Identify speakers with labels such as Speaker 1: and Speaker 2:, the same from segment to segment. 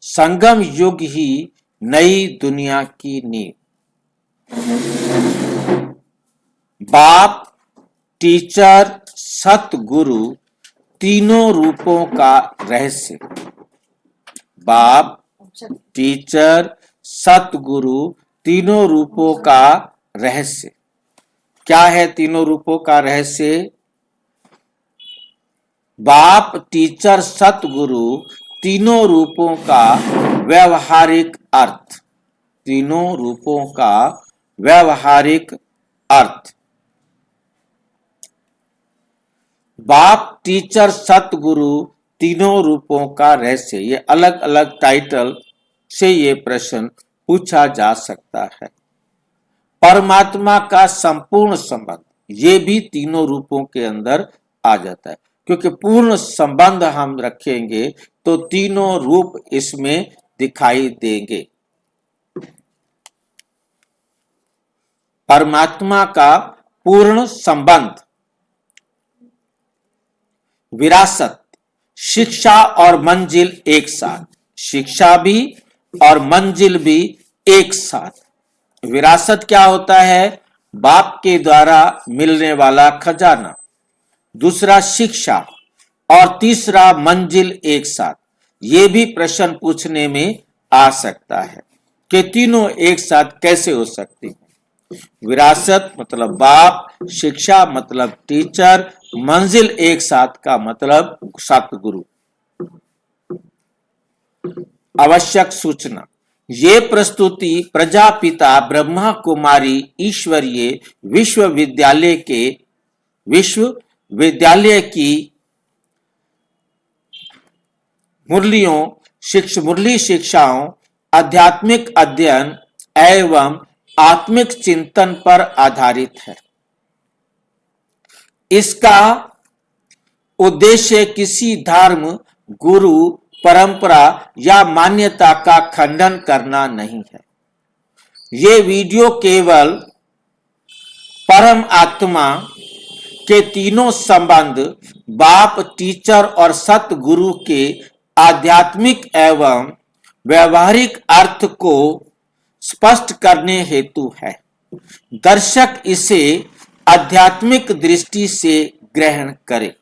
Speaker 1: संगम युग ही नई दुनिया की नींव। बाप, टीचर, सतगुरु तीनों रूपों का रहस्य। बाप, टीचर, सतगुरु तीनों रूपों का रहस्य। क्या है तीनों रूपों का रहस्य? बाप, टीचर, सतगुरु तीनों रूपों का व्यवहारिक अर्थ। तीनों रूपों का व्यवहारिक अर्थ। बाप, टीचर, सतगुरु तीनों रूपों का रहस्य। ये अलग अलग टाइटल से ये प्रश्न पूछा जा सकता है। परमात्मा का संपूर्ण संबंध, ये भी तीनों रूपों के अंदर आ जाता है, क्योंकि पूर्ण संबंध हम रखेंगे तो तीनों रूप इसमें दिखाई देंगे। परमात्मा का पूर्ण संबंध। विरासत, शिक्षा और मंजिल एक साथ। शिक्षा भी और मंजिल भी एक साथ। विरासत क्या होता है? बाप के द्वारा मिलने वाला खजाना। दूसरा शिक्षा और तीसरा मंजिल एक साथ। ये भी प्रश्न पूछने में आ सकता है कि तीनों एक साथ कैसे हो सकती है। विरासत मतलब बाप, शिक्षा मतलब टीचर, मंजिल एक साथ का मतलब सतगुरु। आवश्यक सूचना, ये प्रस्तुति प्रजापिता ब्रह्मा कुमारी ईश्वरीय विश्वविद्यालय की मुरली शिक्षाओं, आध्यात्मिक अध्ययन एवं आत्मिक चिंतन पर आधारित है। इसका उद्देश्य किसी धर्म, गुरु, परंपरा या मान्यता का खंडन करना नहीं है। ये वीडियो केवल परम आत्मा के तीनों संबंध, बाप, टीचर और सतगुरु के आध्यात्मिक एवं व्यवहारिक अर्थ को स्पष्ट करने हेतु है। दर्शक इसे आध्यात्मिक दृष्टि से ग्रहण करें।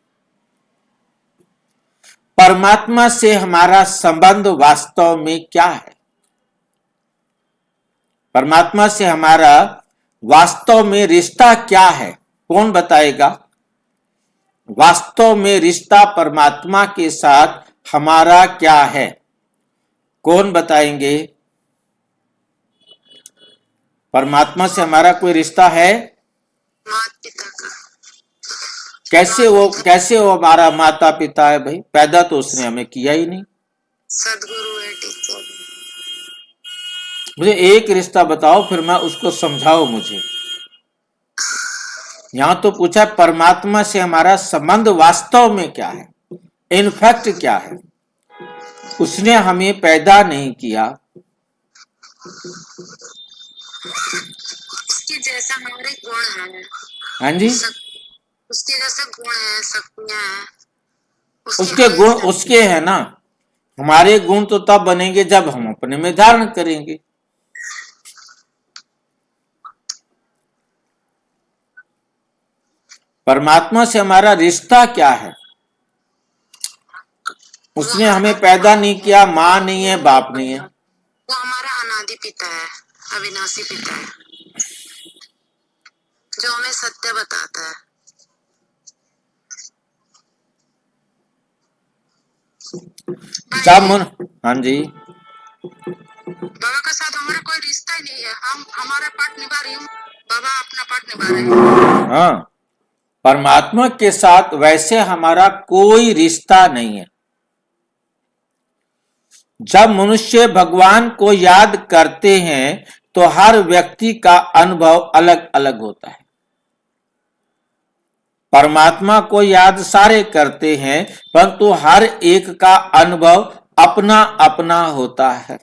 Speaker 1: परमात्मा से हमारा संबंध वास्तव में क्या है? परमात्मा से हमारा वास्तव में रिश्ता क्या है? कौन बताएगा? वास्तव में रिश्ता परमात्मा के साथ हमारा क्या है? कौन बताएंगे? परमात्मा से हमारा कोई रिश्ता है?
Speaker 2: माता पिता का।
Speaker 1: कैसे वो हमारा माता पिता है भाई? पैदा तो उसने हमें किया ही नहीं।
Speaker 2: सदगुरु है, टीचर।
Speaker 1: मुझे एक रिश्ता बताओ, फिर मैं उसको समझाओ मुझे। यहां तो पूछा परमात्मा से हमारा संबंध वास्तव में क्या है, इनफैक्ट क्या है। उसने हमें पैदा नहीं किया,
Speaker 2: उसके जैसा हमारे गुण है।
Speaker 1: हाँ जी,
Speaker 2: उसके जैसे गुण है, शक्तियां हैं।
Speaker 1: उसके गुण उसके हैं ना। हमारे गुण तो तब बनेंगे जब हम अपने में धारण करेंगे। परमात्मा से हमारा रिश्ता क्या है? उसने हमें पैदा नहीं किया, माँ नहीं है, बाप नहीं है।
Speaker 2: वो हमारा अनादि पिता है, अविनाशी पिता है, जो हमें सत्य बताता है।
Speaker 1: हाँ जी,
Speaker 2: बाबा के साथ हमारा कोई रिश्ता ही नहीं है। हम हमारा पार्ट निभा रही हूँ, बाबा अपना पार्ट निभा रहे हैं।
Speaker 1: हाँ, परमात्मा के साथ वैसे हमारा कोई रिश्ता नहीं है। जब मनुष्य भगवान को याद करते हैं तो हर व्यक्ति का अनुभव अलग अलग होता है। परमात्मा को याद सारे करते हैं, परंतु हर एक का अनुभव अपना अपना होता है।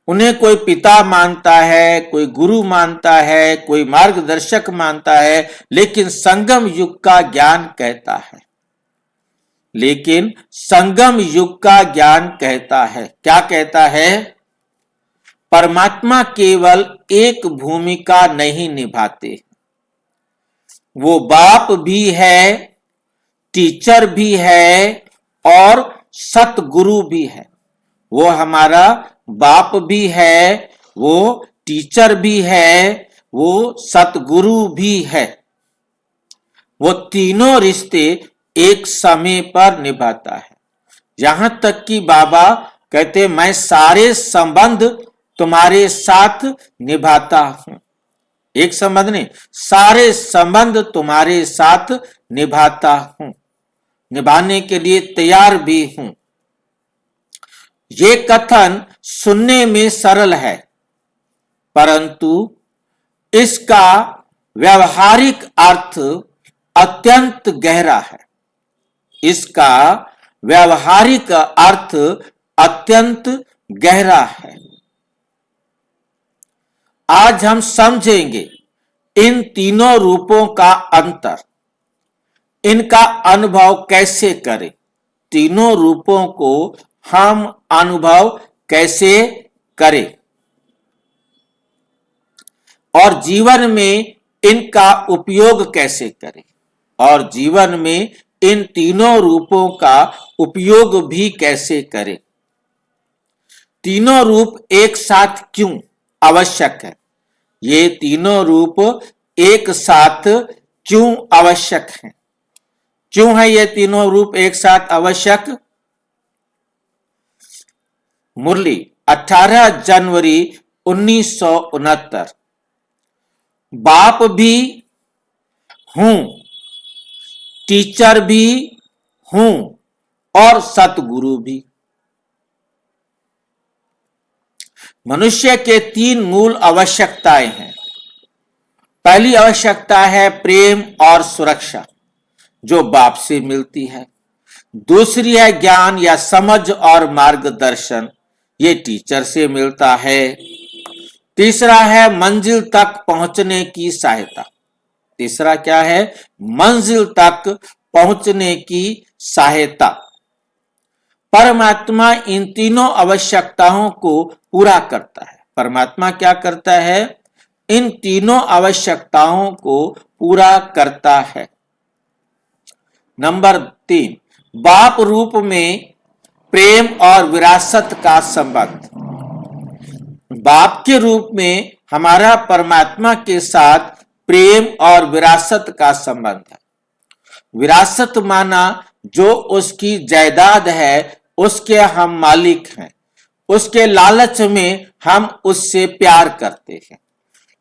Speaker 1: उन्हें कोई पिता मानता है, कोई गुरु मानता है, कोई मार्गदर्शक मानता है, लेकिन संगम युग का ज्ञान कहता है लेकिन संगम युग का ज्ञान कहता है, क्या कहता है? परमात्मा केवल एक भूमिका नहीं निभाते, वो बाप भी है, टीचर भी है और सतगुरु भी है। वो हमारा बाप भी है, वो टीचर भी है, वो सतगुरु भी है। वो तीनों रिश्ते एक समय पर निभाता है। यहां तक कि बाबा कहते मैं सारे संबंध तुम्हारे साथ निभाता हूं। एक संबंध नहीं, सारे संबंध तुम्हारे साथ निभाता हूं, निभाने के लिए तैयार भी हूं। ये कथन सुनने में सरल है, परंतु इसका व्यवहारिक अर्थ अत्यंत गहरा है। इसका व्यवहारिक अर्थ अत्यंत गहरा है। आज हम समझेंगे इन तीनों रूपों का अंतर, इनका अनुभव कैसे करें, तीनों रूपों को हम अनुभव कैसे करें और जीवन में इनका उपयोग कैसे करें, और जीवन में इन तीनों रूपों का उपयोग भी कैसे करें। तीनों रूप एक साथ क्यों आवश्यक है? ये तीनों रूप एक साथ क्यों आवश्यक हैं? क्यों है ये तीनों रूप एक साथ आवश्यक? मुरली 18 जनवरी 1969। बाप भी हूं, टीचर भी हूं और सतगुरु भी। मनुष्य के तीन मूल आवश्यकताएं हैं। पहली आवश्यकता है प्रेम और सुरक्षा, जो बाप से मिलती है। दूसरी है ज्ञान या समझ और मार्गदर्शन, ये टीचर से मिलता है। तीसरा है मंजिल तक पहुंचने की सहायता। तीसरा क्या है? मंजिल तक पहुंचने की सहायता। परमात्मा इन तीनों आवश्यकताओं को पूरा करता है। परमात्मा क्या करता है? इन तीनों आवश्यकताओं को पूरा करता है। नंबर 3, बाप रूप में प्रेम और विरासत का संबंध। बाप के रूप में हमारा परमात्मा के साथ प्रेम और विरासत का संबंध है। विरासत माना जो उसकी जायदाद है, उसके हम मालिक हैं, उसके लालच में हम उससे प्यार करते हैं।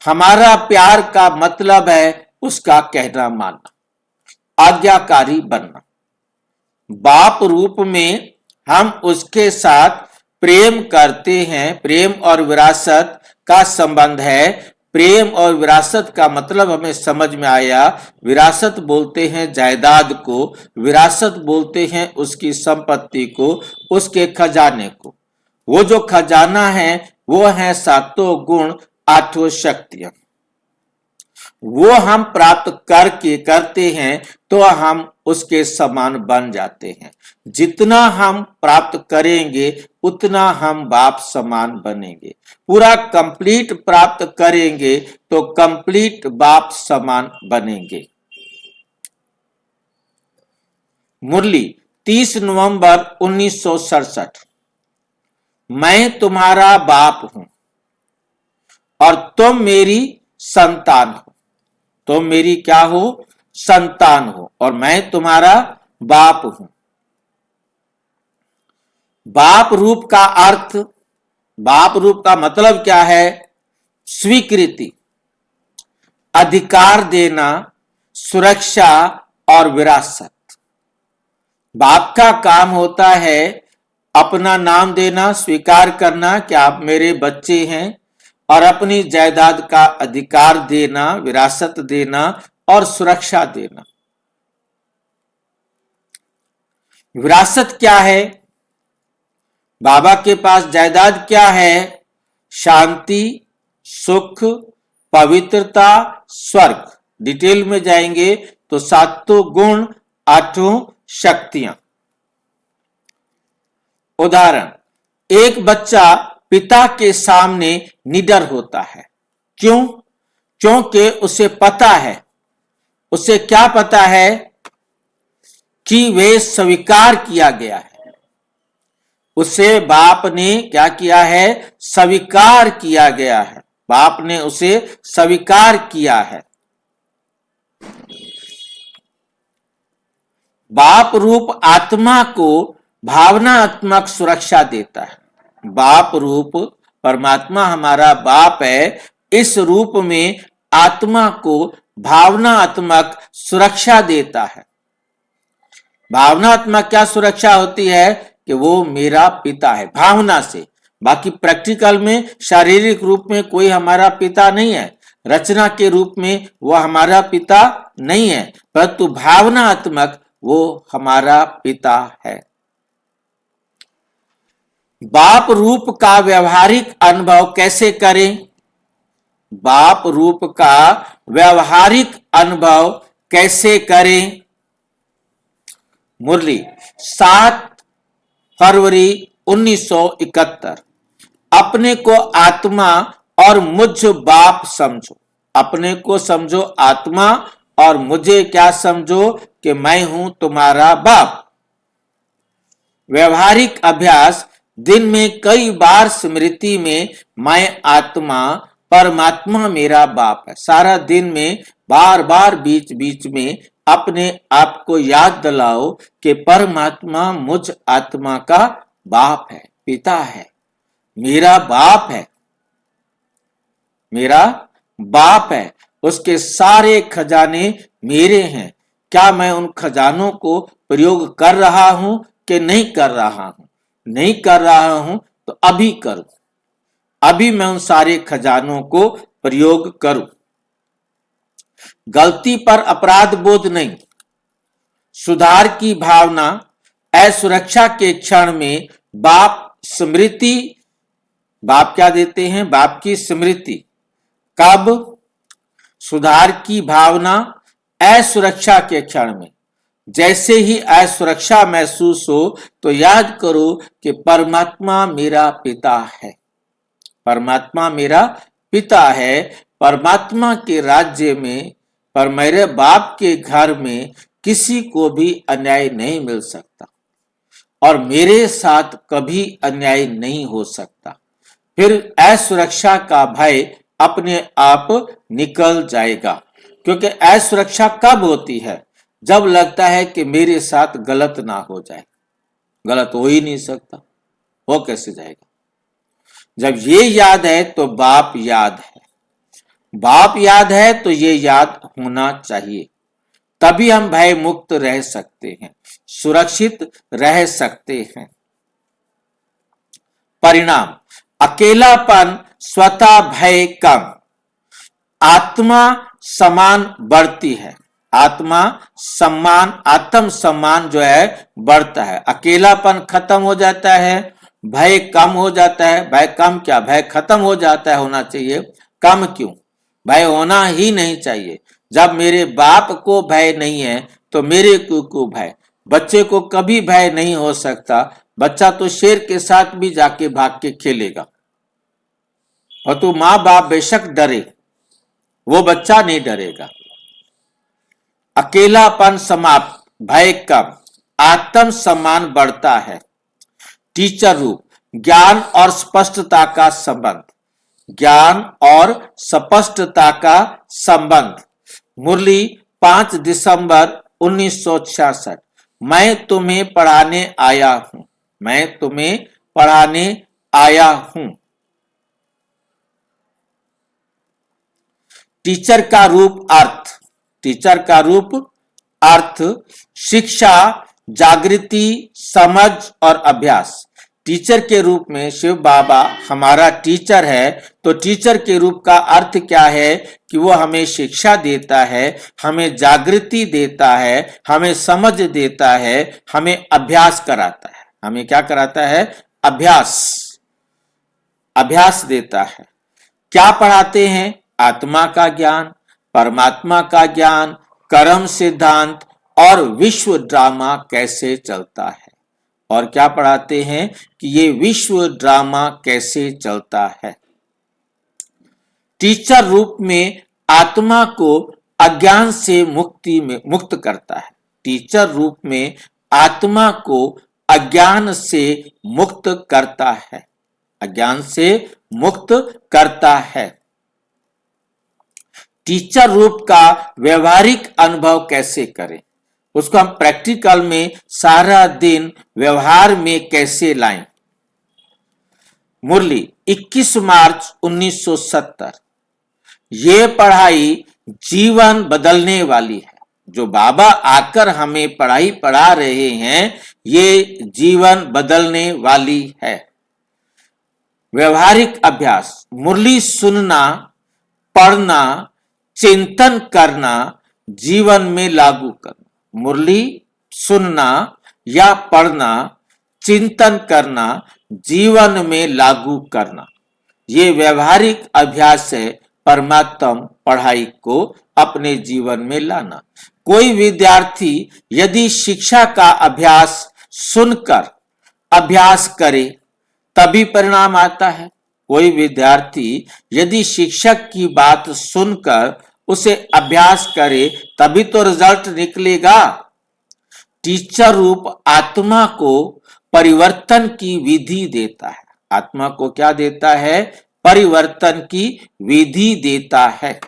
Speaker 1: हमारा प्यार का मतलब है उसका कहना मानना, आज्ञाकारी बनना। बाप रूप में हम उसके साथ प्रेम करते हैं। प्रेम और विरासत का संबंध है। प्रेम और विरासत का मतलब हमें समझ में आया। विरासत बोलते हैं जायदाद को, विरासत बोलते हैं उसकी संपत्ति को, उसके खजाने को। वो जो खजाना है वो है सातों गुण, आठों शक्तियां। वो हम प्राप्त करते हैं तो हम उसके समान बन जाते हैं। जितना हम प्राप्त करेंगे उतना हम बाप समान बनेंगे। पूरा कंप्लीट प्राप्त करेंगे तो कंप्लीट बाप समान बनेंगे। मुरली 30 नवंबर 1967। मैं तुम्हारा बाप हूं और तुम मेरी संतान हो। तुम मेरी क्या हो? संतान हो और मैं तुम्हारा बाप हूं। बाप रूप का अर्थ, बाप रूप का मतलब क्या है? स्वीकृति, अधिकार देना, सुरक्षा और विरासत। बाप का काम होता है अपना नाम देना, स्वीकार करना कि आप मेरे बच्चे हैं, और अपनी जायदाद का अधिकार देना, विरासत देना और सुरक्षा देना। विरासत क्या है? बाबा के पास जायदाद क्या है? शांति, सुख, पवित्रता, स्वर्ग। डिटेल में जाएंगे तो सातों गुण, आठों शक्तियां। उदाहरण, एक बच्चा पिता के सामने निडर होता है। क्यों? क्योंकि उसे पता है, उसे क्या पता है कि वे स्वीकार किया गया है। उसे बाप ने क्या किया है? स्वीकार किया गया है। बाप ने उसे स्वीकार किया है। बाप रूप आत्मा को भावनात्मक सुरक्षा देता है। बाप रूप परमात्मा हमारा बाप है, इस रूप में आत्मा को भावनात्मक सुरक्षा देता है। भावनात्मक क्या सुरक्षा होती है? कि वो मेरा पिता है, भावना से। बाकी प्रैक्टिकल में शारीरिक रूप में कोई हमारा पिता नहीं है, रचना के रूप में वो हमारा पिता नहीं है, परंतु भावनात्मक वो हमारा पिता है। बाप रूप का व्यवहारिक अनुभव कैसे करें? बाप रूप का व्यवहारिक अनुभव कैसे करें? मुरली, 7 फरवरी 1971। अपने को आत्मा और मुझ बाप समझो। अपने को समझो आत्मा और मुझे क्या समझो? कि मैं हूं तुम्हारा बाप। व्यवहारिक अभ्यास, दिन में कई बार स्मृति में मैं आत्मा, परमात्मा मेरा बाप है। सारा दिन में बार बार बीच बीच में अपने आप को याद दिलाओ कि परमात्मा मुझ आत्मा का बाप है, पिता है, मेरा बाप है, मेरा बाप है। उसके सारे खजाने मेरे हैं। क्या मैं उन खजानों को प्रयोग कर रहा हूं कि नहीं कर रहा हूं? नहीं कर रहा हूं तो अभी करूं, अभी मैं उन सारे खजानों को प्रयोग करूं। गलती पर अपराध बोध नहीं, सुधार की भावना। असुरक्षा के क्षण में बाप स्मृति, बाप क्या देते हैं? बाप की स्मृति। कब? सुधार की भावना असुरक्षा के क्षण में। जैसे ही असुरक्षा महसूस हो तो याद करो कि परमात्मा मेरा पिता है, परमात्मा मेरा पिता है। परमात्मा के राज्य में, पर मेरे बाप के घर में किसी को भी अन्याय नहीं मिल सकता और मेरे साथ कभी अन्याय नहीं हो सकता। फिर असुरक्षा का भय अपने आप निकल जाएगा। क्योंकि असुरक्षा कब होती है? जब लगता है कि मेरे साथ गलत ना हो जाए। गलत हो ही नहीं सकता, हो कैसे जाएगा? जब ये याद है तो बाप याद है, बाप याद है तो ये याद होना चाहिए। तभी हम भय मुक्त रह सकते हैं, सुरक्षित रह सकते हैं। परिणाम, अकेलापन, स्वतः भय कम, आत्मा समान बढ़ती है। आत्मा सम्मान, आत्म सम्मान जो है बढ़ता है। अकेलापन खत्म हो जाता है, भय कम हो जाता है। भय कम क्या, भय खत्म हो जाता है, होना चाहिए। कम क्यों? भय होना ही नहीं चाहिए। जब मेरे बाप को भय नहीं है तो मेरे को भय? बच्चे को कभी भय नहीं हो सकता। बच्चा तो शेर के साथ भी जाके भाग के खेलेगा, और तो माँ बाप बेशक डरे, वो बच्चा नहीं डरेगा। अकेलापन समाप्त, भय कम, आत्म सम्मान बढ़ता है। टीचर रूप, ज्ञान और स्पष्टता का संबंध। ज्ञान और स्पष्टता का संबंध। मुरली, 5 दिसंबर 1966। मैं तुम्हें पढ़ाने आया हूं, मैं तुम्हें पढ़ाने आया हूं। टीचर का रूप अर्थ। टीचर का रूप अर्थ, शिक्षा, जागृति, समझ और अभ्यास। टीचर के रूप में शिव बाबा हमारा टीचर है, तो टीचर के रूप का अर्थ क्या है? कि वो हमें शिक्षा देता है, हमें जागृति देता है, हमें समझ देता है, हमें अभ्यास कराता है। हमें क्या कराता है? अभ्यास, अभ्यास देता है। क्या पढ़ाते हैं? आत्मा का ज्ञान, परमात्मा का ज्ञान, कर्म सिद्धांत और विश्व ड्रामा कैसे चलता है। और क्या पढ़ाते हैं कि ये विश्व ड्रामा कैसे चलता है। टीचर रूप में आत्मा को अज्ञान से मुक्त करता है। टीचर रूप में आत्मा को अज्ञान से मुक्त करता है, अज्ञान से मुक्त करता है। टीचर रूप का व्यवहारिक अनुभव कैसे करें, उसको हम प्रैक्टिकल में सारा दिन व्यवहार में कैसे लाएं। मुरली 21 मार्च 1970। ये पढ़ाई जीवन बदलने वाली है। जो बाबा आकर हमें पढ़ाई पढ़ा रहे हैं, ये जीवन बदलने वाली है। व्यवहारिक अभ्यास, मुरली सुनना, पढ़ना, चिंतन करना, जीवन में लागू करना। मुरली सुनना या पढ़ना, चिंतन करना, जीवन में लागू करना, ये व्यवहारिक अभ्यास है। परमात्मा पढ़ाई को अपने जीवन में लाना। कोई विद्यार्थी यदि शिक्षा का अभ्यास सुनकर अभ्यास करे तभी परिणाम आता है। कोई विद्यार्थी यदि शिक्षक की बात सुनकर उसे अभ्यास करे तभी तो रिजल्ट निकलेगा। टीचर रूप आत्मा को परिवर्तन की विधि देता है। आत्मा को क्या देता है? परिवर्तन की विधि देता है।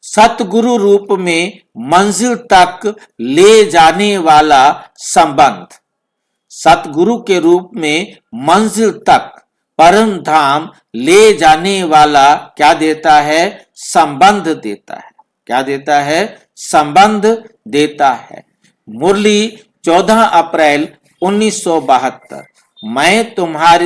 Speaker 1: सतगुरु रूप में मंजिल तक ले जाने वाला संबंध, सतगुरु के रूप में मंजिल तक, परम धाम ले जाने वाला क्या देता है? संबंध देता है। क्या देता है? संबंध देता है। मुरली 14 अप्रैल 1972। मैं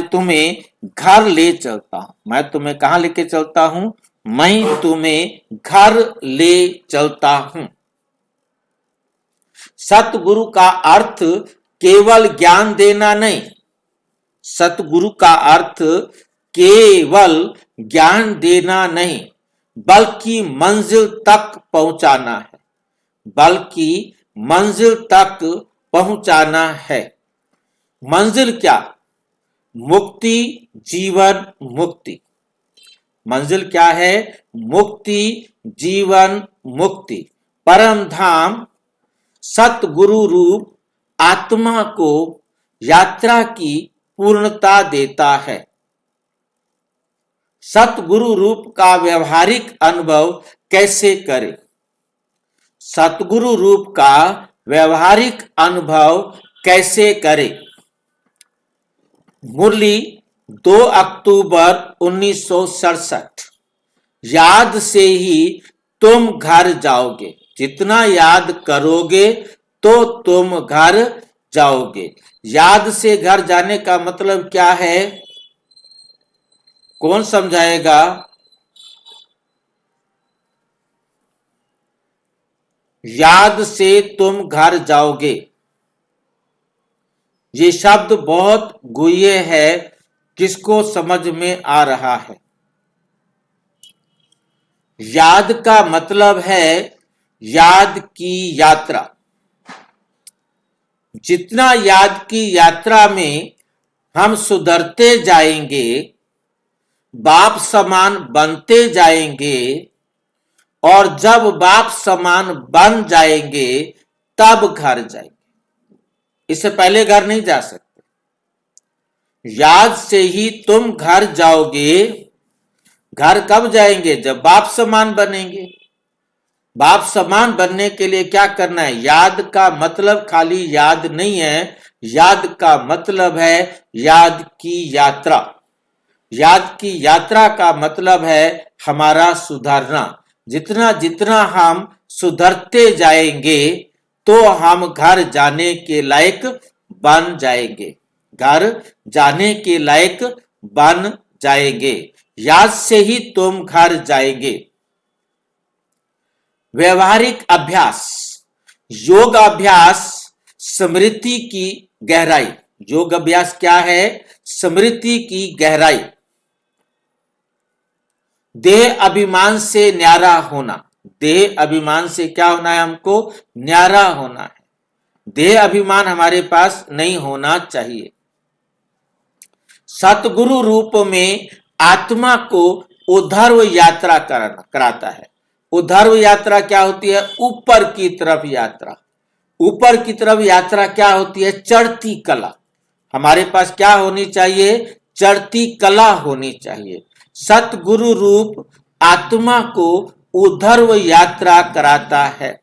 Speaker 1: तुम्हें घर ले चलता हूं। मैं तुम्हें कहां लेके चलता हूं? मैं तुम्हें घर ले चलता हूं। सतगुरु का अर्थ केवल ज्ञान देना नहीं। सतगुरु का अर्थ केवल ज्ञान देना नहीं, बल्कि मंजिल तक पहुंचाना है। बल्कि मंजिल तक पहुंचाना है। मंजिल क्या? मुक्ति, जीवन, मुक्ति। मंजिल क्या है? मुक्ति, जीवन, मुक्ति। परम धाम सतगुरु रूप आत्मा को यात्रा की पूर्णता देता है। सतगुरु रूप का व्यवहारिक अनुभव कैसे करें? सतगुरु रूप का व्यवहारिक अनुभव कैसे करें? मुरली 2 अक्टूबर 1967। याद से ही तुम घर जाओगे। जितना याद करोगे तो तुम घर जाओगे। याद से घर जाने का मतलब क्या है? कौन समझाएगा? याद से तुम घर जाओगे, ये शब्द बहुत गुह्य है। किसको समझ में आ रहा है? याद का मतलब है याद की यात्रा। जितना याद की यात्रा में हम सुधरते जाएंगे, बाप समान बनते जाएंगे, और जब बाप समान बन जाएंगे तब घर जाएंगे। इससे पहले घर नहीं जा सकते। याद से ही तुम घर जाओगे। घर कब जाएंगे? जब बाप समान बनेंगे। बाप समान बनने के लिए क्या करना है? याद का मतलब खाली याद नहीं है। याद का मतलब है याद की यात्रा। याद की यात्रा का मतलब है हमारा सुधारना। जितना जितना हम सुधरते जाएंगे तो हम घर जाने के लायक बन जाएंगे। घर जाने के लायक बन जाएंगे। याद से ही तुम घर जाएंगे। व्यवहारिक अभ्यास, योग अभ्यास, स्मृति की गहराई। योग अभ्यास क्या है? स्मृति की गहराई। देह अभिमान से न्यारा होना। देह अभिमान से क्या होना है? हमको न्यारा होना है। देह अभिमान हमारे पास नहीं होना चाहिए। सतगुरु रूप में आत्मा को उद्धर्व यात्रा कराता है। उद्धर्व यात्रा क्या होती है? ऊपर की तरफ यात्रा। ऊपर की तरफ यात्रा क्या होती है? चढ़ती कला। हमारे पास क्या होनी चाहिए? चढ़ती कला होनी चाहिए। सतगुरु रूप आत्मा को उद्धर्व यात्रा कराता है।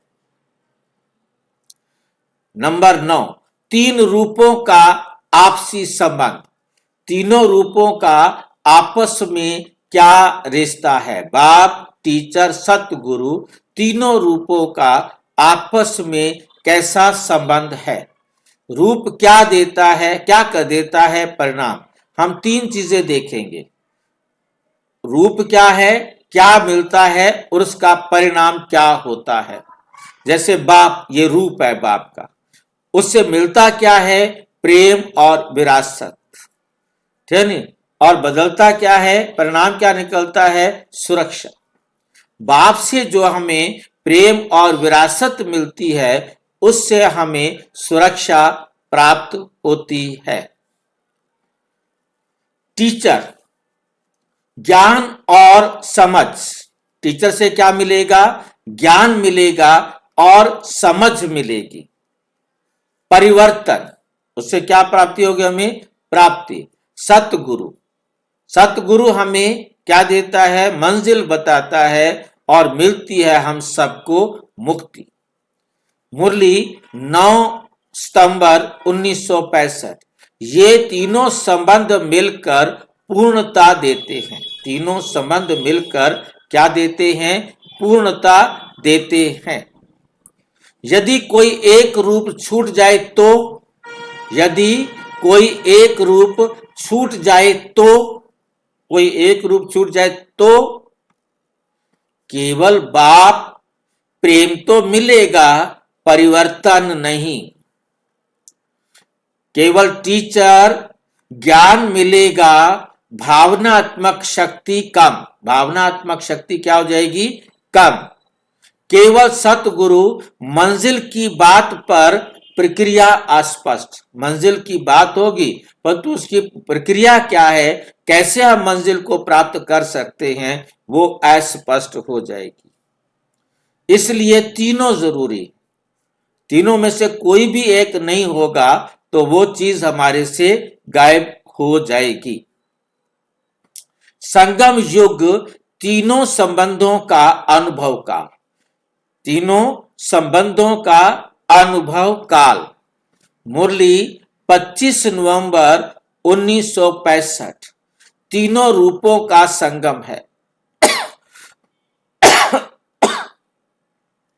Speaker 1: नंबर 9, 3 रूपों का आपसी संबंध। तीनों रूपों का आपस में क्या रिश्ता है? बाप, टीचर, सतगुरु, तीनों रूपों का आपस में कैसा संबंध है? रूप क्या देता है, क्या कर देता है? परिणाम। हम 3 चीजें देखेंगे। रूप क्या है, क्या मिलता है और उसका परिणाम क्या होता है। जैसे बाप, ये रूप है बाप का, उससे मिलता क्या है? प्रेम और विरासत, ठीक है। और बदलता क्या है? परिणाम क्या निकलता है? सुरक्षा। बाप से जो हमें प्रेम और विरासत मिलती है, उससे हमें सुरक्षा प्राप्त होती है। टीचर, ज्ञान और समझ। टीचर से क्या मिलेगा? ज्ञान मिलेगा और समझ मिलेगी। परिवर्तन, उससे क्या प्राप्ति होगी? हमें प्राप्ति। सतगुरु, सतगुरु हमें क्या देता है? मंजिल बताता है और मिलती है हम सबको मुक्ति। मुरली 9 सितंबर 1965। ये तीनों संबंध मिलकर पूर्णता देते हैं। तीनों संबंध मिलकर क्या देते हैं? पूर्णता देते हैं। यदि कोई एक रूप छूट जाए तो, यदि कोई एक रूप छूट जाए तो, कोई एक रूप छूट जाए तो केवल बाप प्रेम तो मिलेगा, परिवर्तन नहीं। केवल टीचर ज्ञान मिलेगा, भावनात्मक शक्ति कम। भावनात्मक शक्ति क्या हो जाएगी? कम। केवल सतगुरु मंजिल की बात पर प्रक्रिया अस्पष्ट। मंजिल की बात होगी परंतु उसकी प्रक्रिया क्या है, कैसे हम मंजिल को प्राप्त कर सकते हैं, वो अस्पष्ट हो जाएगी। इसलिए तीनों जरूरी। तीनों में से कोई भी एक नहीं होगा तो वो चीज हमारे से गायब हो जाएगी। संगम युग तीनों संबंधों का अनुभव काल। तीनों संबंधों का अनुभव काल। मुरली 25 नवंबर 1965। तीनों रूपों का संगम है।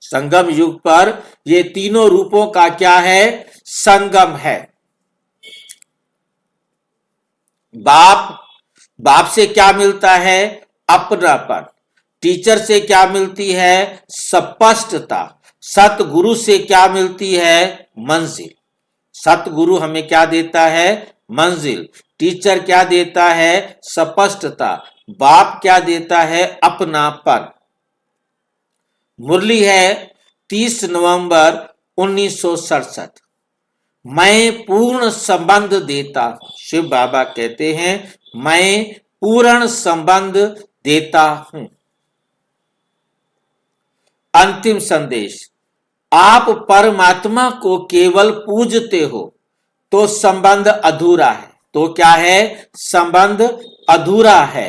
Speaker 1: संगम युग पर ये तीनों रूपों का क्या है? संगम है। बाप से क्या मिलता है? अपनापन। टीचर से क्या मिलती है? स्पष्टता। सतगुरु से क्या मिलती है? मंजिल। सतगुरु हमें क्या देता है? मंजिल। टीचर क्या देता है? स्पष्टता। बाप क्या देता है? अपनापन। मुरली है 30 नवंबर 1967। मैं पूर्ण संबंध देता हूं। शिव बाबा कहते हैं मैं पूर्ण संबंध देता हूं। अंतिम संदेश, आप परमात्मा को केवल पूजते हो तो संबंध अधूरा है। तो क्या है? संबंध अधूरा है।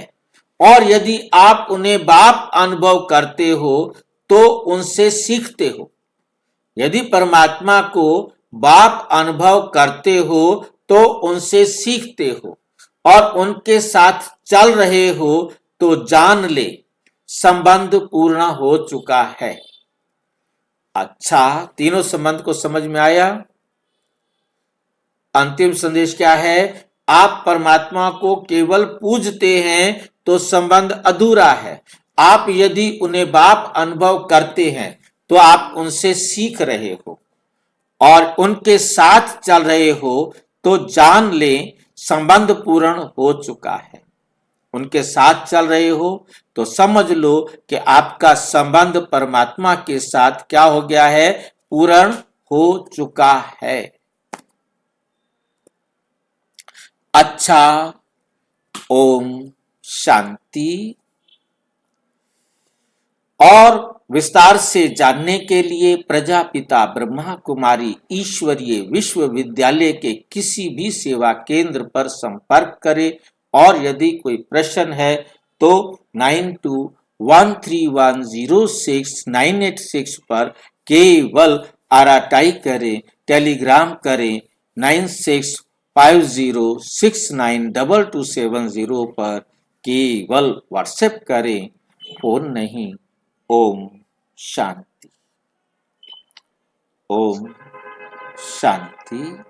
Speaker 1: और यदि आप उन्हें बाप अनुभव करते हो तो उनसे सीखते हो। यदि परमात्मा को बाप अनुभव करते हो तो उनसे सीखते हो और उनके साथ चल रहे हो तो जान ले संबंध पूर्ण हो चुका है। अच्छा, तीनों संबंध को समझ में आया? अंतिम संदेश क्या है? आप परमात्मा को केवल पूजते हैं तो संबंध अधूरा है। आप यदि उन्हें बाप अनुभव करते हैं तो आप उनसे सीख रहे हो और उनके साथ चल रहे हो तो जान लें संबंध पूर्ण हो चुका है। उनके साथ चल रहे हो तो समझ लो कि आपका संबंध परमात्मा के साथ क्या हो गया है? पूर्ण हो चुका है। अच्छा, ओम शांति। और विस्तार से जानने के लिए प्रजापिता ब्रह्मा कुमारी ईश्वरीय विश्वविद्यालय के किसी भी सेवा केंद्र पर संपर्क करें और यदि कोई प्रश्न है तो 9213106986 पर केवल आरटाई करें, टेलीग्राम करें 9650692270 पर केवल व्हाट्सएप करें, फोन नहीं। ओम शांति। ओम शांति।